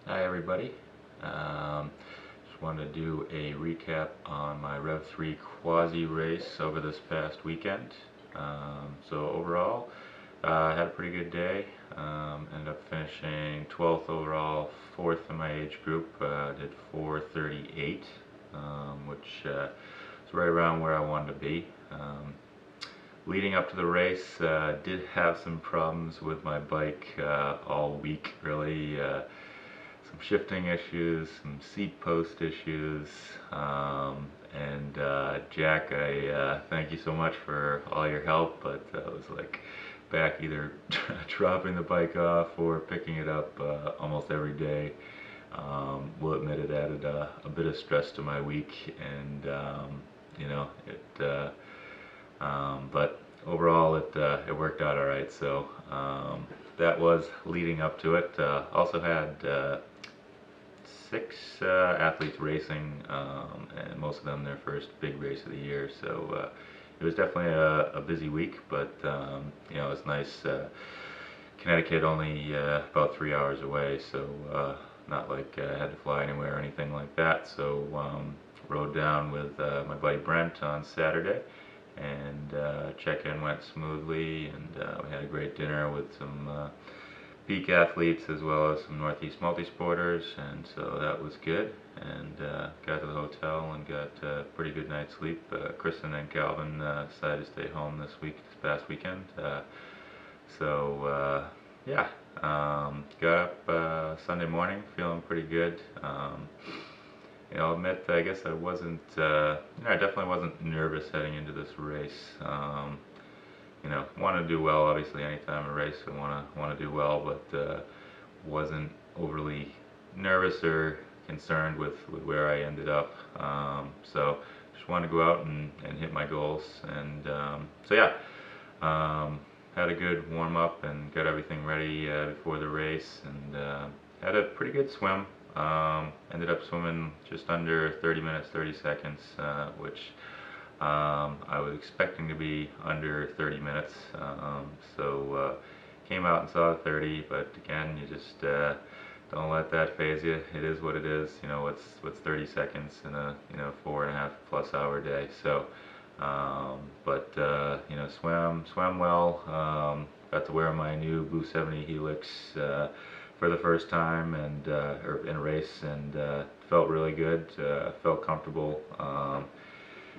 Hi everybody. Just wanted to do a recap on my Rev3 Quassy race over this past weekend. So overall, I had a pretty good day. Ended up finishing 12th overall, 4th in my age group. Did 4:38, which is right around where I wanted to be. Leading up to the race, did have some problems with my bike all week, really. Some shifting issues, some seat post issues, and Jack, I thank you so much for all your help, but I was like back either dropping the bike off or picking it up almost every day. Will admit it added a bit of stress to my week, and but overall it worked out all right. So that was leading up to it. Also had six athletes racing, and most of them their first big race of the year. So it was definitely a busy week, but it's nice. Connecticut only about 3 hours away, so not like I had to fly anywhere or anything like that. So rode down with my buddy Brent on Saturday, and check-in went smoothly, and we had a great dinner with some peak athletes as well as some Northeast multisporters, and so that was good. And got to the hotel and got a pretty good night's sleep. Kristen and Calvin decided to stay home this past weekend. Yeah, got up Sunday morning feeling pretty good. I'll admit, I guess I wasn't, I definitely wasn't nervous heading into this race. Want to do well. Obviously, anytime a race, I want to do well, but wasn't overly nervous or concerned with where I ended up. So just wanted to go out and hit my goals, and so yeah. Had a good warm up and got everything ready before the race, and had a pretty good swim. Ended up swimming just under 30 minutes 30 seconds, which I was expecting to be under 30 minutes. So came out and saw 30, but again, you just don't let that phase you. It is what it is. What's 30 seconds in a 4.5+ hour day. So but swam well. Got to wear my new Blue 70 Helix for the first time, and or in a race, and felt really good. Felt comfortable.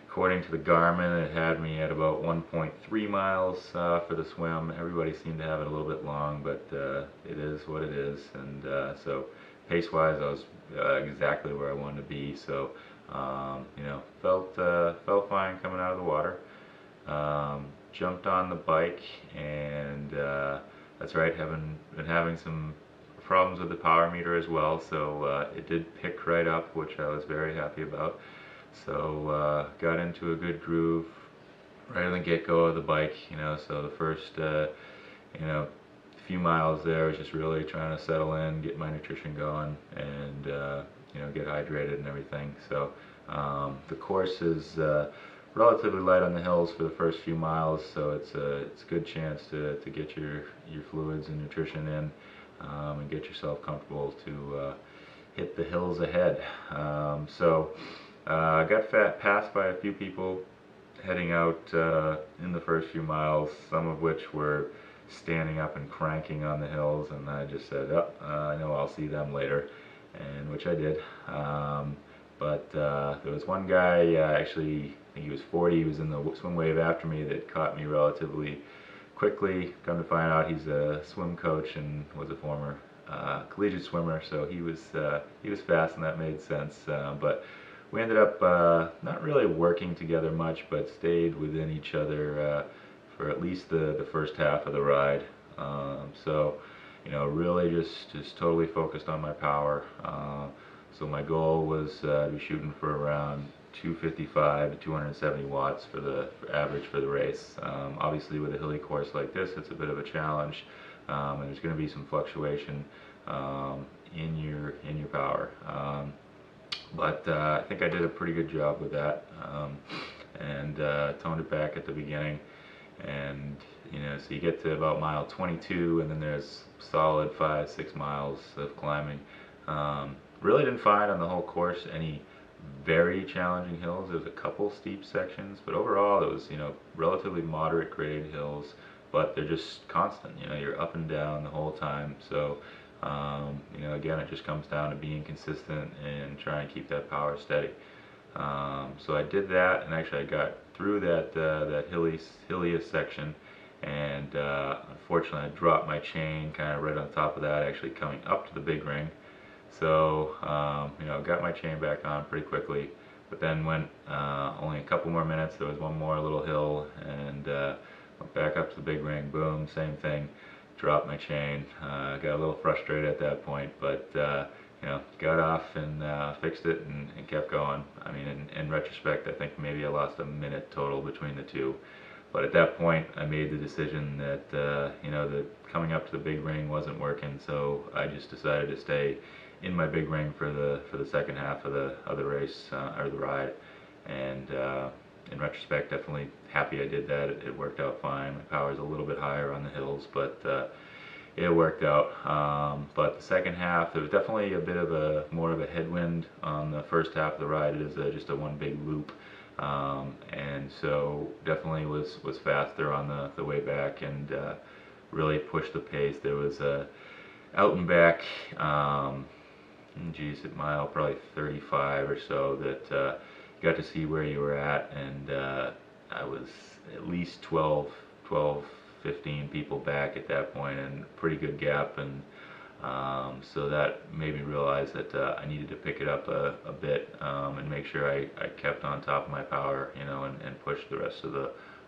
According to the Garmin, it had me at about 1.3 miles for the swim. Everybody seemed to have it a little bit long, but it is what it is. And so pace-wise, I was exactly where I wanted to be. So felt fine coming out of the water. Jumped on the bike, and that's right, been having some problems with the power meter as well. So it did pick right up, which I was very happy about. So got into a good groove right on the get-go of the bike. So the first few miles there was just really trying to settle in, get my nutrition going, and get hydrated and everything. So the course is relatively light on the hills for the first few miles, so it's a good chance to get your fluids and nutrition in, and get yourself comfortable to hit the hills ahead. So I got passed by a few people heading out in the first few miles, some of which were standing up and cranking on the hills, and I just said, oh, I know I'll see them later, and which I did. But there was one guy, actually, I think he was 40, he was in the swim wave after me, that caught me relatively quickly. Come to find out, he's a swim coach and was a former collegiate swimmer, so he was fast, and that made sense. But we ended up not really working together much, but stayed within each other for at least the first half of the ride. So really just totally focused on my power. So my goal was to be shooting for around 255 to 270 watts for the average for the race. Obviously, with a hilly course like this, it's a bit of a challenge, and there's going to be some fluctuation in your power. But I think I did a pretty good job with that, and toned it back at the beginning. And so you get to about mile 22, and then there's solid 5-6 miles of climbing. Really didn't find on the whole course any very challenging hills. There was a couple steep sections, but overall it was, relatively moderate grade hills, but they're just constant. You're up and down the whole time. So, again, it just comes down to being consistent and trying to keep that power steady. So I did that, and actually I got through that hilliest section, and unfortunately I dropped my chain kind of right on top of that, actually coming up to the big ring. So got my chain back on pretty quickly, but then went only a couple more minutes. There was one more little hill, and went back up to the big ring. Boom, same thing. Dropped my chain. Got a little frustrated at that point, but got off and fixed it and kept going. I mean, in retrospect, I think maybe I lost a minute total between the two. But at that point, I made the decision that the coming up to the big ring wasn't working, so I just decided to stay in my big ring for the second half of the race or the ride. And in retrospect, definitely happy I did that. It worked out fine. My power's a little bit higher on the hills, but it worked out. But the second half, there was definitely a bit of more of a headwind on the first half of the ride. It is just a one big loop. And so definitely was faster on the way back, and really pushed the pace. There was out and back, at mile probably 35 or so, that you got to see where you were at, and I was at least 15 people back at that point, and pretty good gap. And so that made me realize that I needed to pick it up a bit, and make sure I kept on top of my power, and pushed the rest of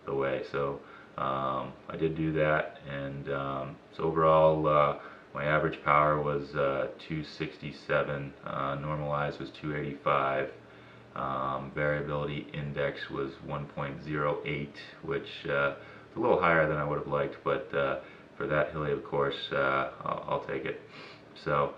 the way. So I did do that, and so overall my average power was 267, normalized was 285. Variability index was 1.08, which is a little higher than I would have liked, but for that hilly of course, I'll take it. So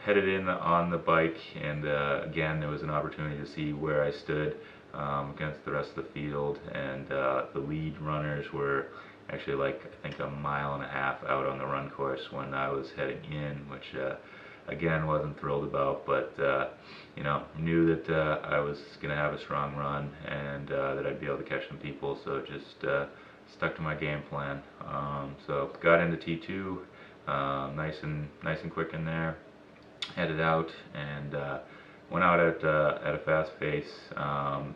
headed in on the bike, and again there was an opportunity to see where I stood against the rest of the field, and the lead runners were actually like I think a mile and a half out on the run course when I was heading in, which again wasn't thrilled about, but knew that I was gonna have a strong run, and that I'd be able to catch some people, so just stuck to my game plan. So got into T2, nice and quick in there, headed out, and went out at a fast pace,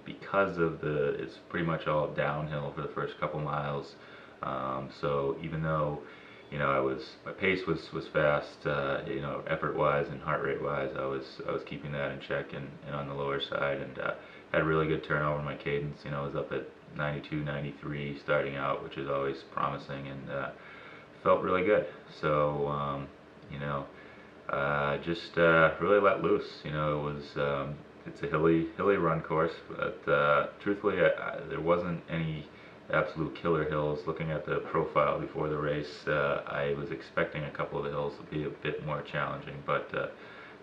because of it's pretty much all downhill for the first couple miles. So even though my pace was fast, effort wise and heart rate wise, I was keeping that in check, and on the lower side, and had a really good turnover in my cadence. I was up at 92, 93 starting out, which is always promising, and felt really good. So just really let loose. It's a hilly run course, but truthfully, there wasn't any absolute killer hills. Looking at the profile before the race, I was expecting a couple of the hills to be a bit more challenging, but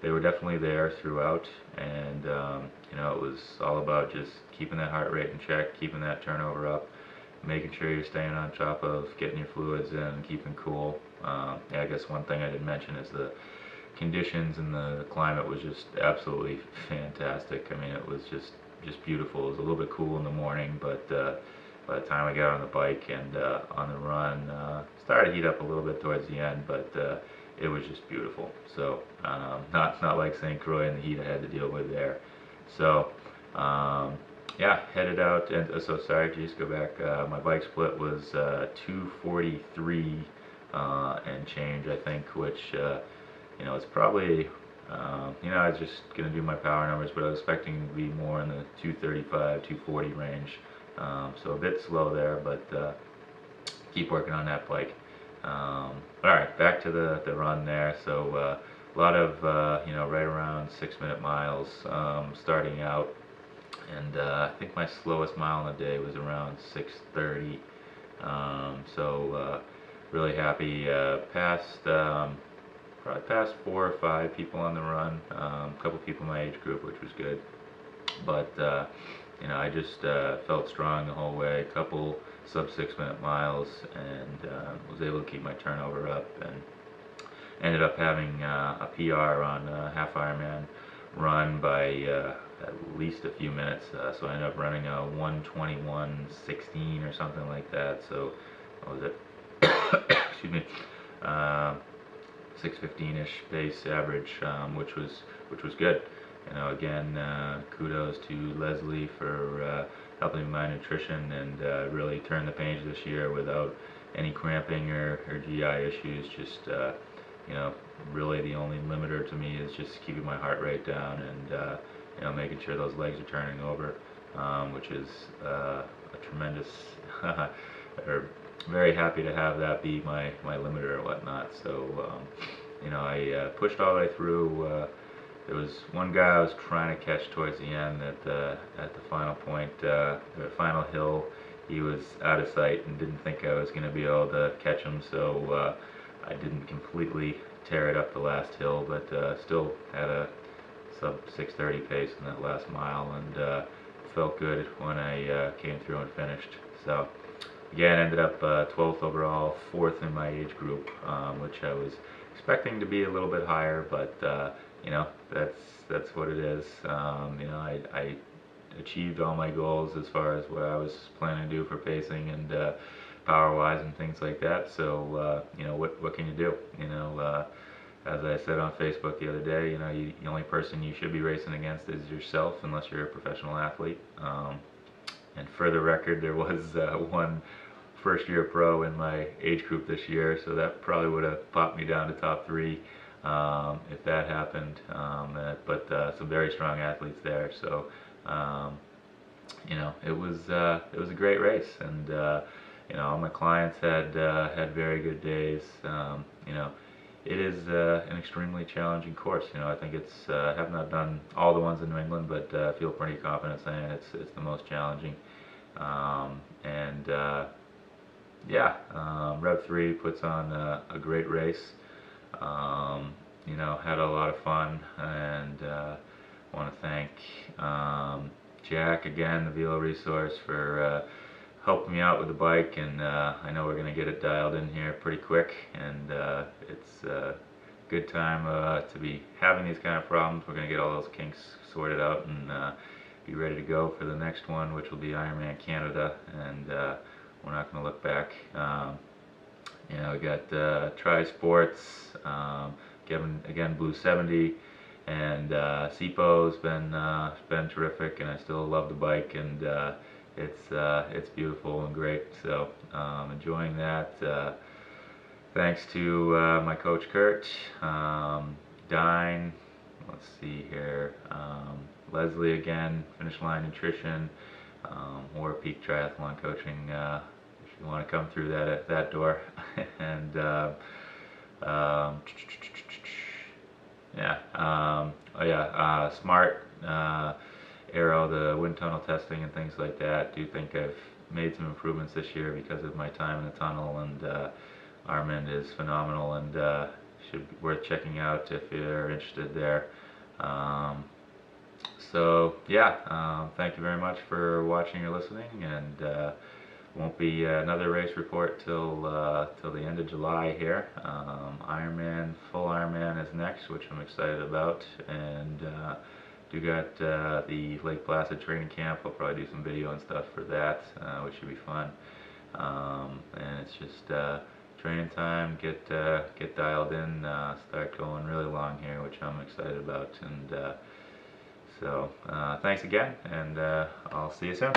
they were definitely there throughout, and it was all about just keeping that heart rate in check, keeping that turnover up, making sure you're staying on top of getting your fluids in and keeping cool. I guess one thing I didn't mention is the conditions, and the climate was just absolutely fantastic. I mean, it was just beautiful. It was a little bit cool in the morning, but by the time I got on the bike and on the run, started to heat up a little bit towards the end, but it was just beautiful. So not like St. Croix and the heat I had to deal with there. So yeah, headed out, and so sorry, geez, go back. My bike split was 243 and change, I think, which it's probably I was just gonna do my power numbers, but I was expecting to be more in the 235, 240 range. So a bit slow there, but keep working on that bike. Alright, back to the run there. So a lot of right around 6-minute miles starting out, and I think my slowest mile in the day was around 6:30. So really happy. Probably passed 4 or 5 people on the run, a couple people in my age group, which was good. But I just felt strong the whole way. A couple sub 6-minute miles, and was able to keep my turnover up, and ended up having a PR on a half Ironman run by at least a few minutes. So I ended up running a 1:21:16 or something like that. So what was it? Excuse me. 6:15-ish pace average, which was good. You know, again, kudos to Leslie for helping my nutrition and really turned the page this year without any cramping or GI issues. Just you know, really the only limiter to me is just keeping my heart rate down and you know, making sure those legs are turning over, which is a tremendous or very happy to have that be my limiter or whatnot. So you know, I pushed all the way through. There was one guy I was trying to catch towards the end at the final point, the final hill. He was out of sight and didn't think I was going to be able to catch him, so I didn't completely tear it up the last hill, but still had a sub 6:30 pace in that last mile, and felt good when I came through and finished. So again, ended up 12th overall, 4th in my age group, which I was expecting to be a little bit higher, but you know, that's what it is. You know, I achieved all my goals as far as what I was planning to do for pacing and power-wise and things like that. So you know, what can you do? You know, as I said on Facebook the other day, you know, the only person you should be racing against is yourself, unless you're a professional athlete. And for the record, there was one first-year pro in my age group this year, so that probably would have popped me down to top 3 if that happened. But some very strong athletes there, so you know, it was a great race, and you know, all my clients had very good days. You know, it is an extremely challenging course. You know, I think it's I have not done all the ones in New England, but I feel pretty confident saying it's the most challenging. And yeah, Rev3 puts on a great race. You know, had a lot of fun, and want to thank Jack again, the Velo Resource, for helping me out with the bike, and I know we're going to get it dialed in here pretty quick, and it's a good time to be having these kind of problems. We're going to get all those kinks sorted out and be ready to go for the next one, which will be Ironman Canada, and we're not going to look back. You know, we got Tri Sports, again Blue 70, and Sipo's been terrific, and I still love the bike, and it's beautiful and great. So enjoying that. Thanks to my coach Kurt, Dine. Let's see here. Leslie again, Finish Line Nutrition, or Peak Triathlon Coaching. If you want to come through that door, and yeah, oh yeah, Smart Aero, the wind tunnel testing and things like that. Do think I've made some improvements this year because of my time in the tunnel, and Armand is phenomenal, and should be worth checking out if you're interested there. So yeah, thank you very much for watching or listening, and won't be another race report till the end of July here. Ironman, full Ironman is next, which I'm excited about, and do got the Lake Placid training camp. I'll probably do some video and stuff for that, which should be fun. And it's just training time, get dialed in, start going really long here, which I'm excited about. And so thanks again, and I'll see you soon.